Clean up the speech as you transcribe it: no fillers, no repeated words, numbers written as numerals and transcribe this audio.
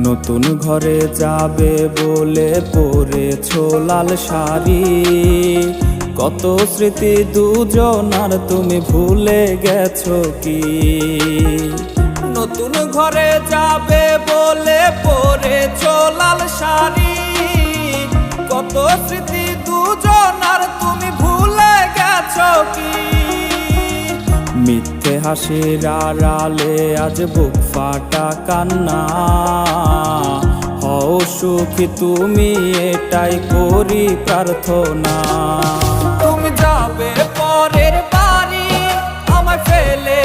নতুন ঘরে যাবে বলে পরেছো লাল শাড়ি, কত স্মৃতি দুজনার তুমি ভুলে গেছো কি? নতুন ঘরে যাবে বলে পরেছো লাল শাড়ি, কত স্মৃতি দুজনার তুমি ভুলে গেছো কি? মিথ্যে হাসির আড়ালে আজ বুক ফাটা কান্না, হও সুখী তুমি এটাই করি প্রার্থনা। তুমি যাবে পরের বাড়ি আমায় ফেলে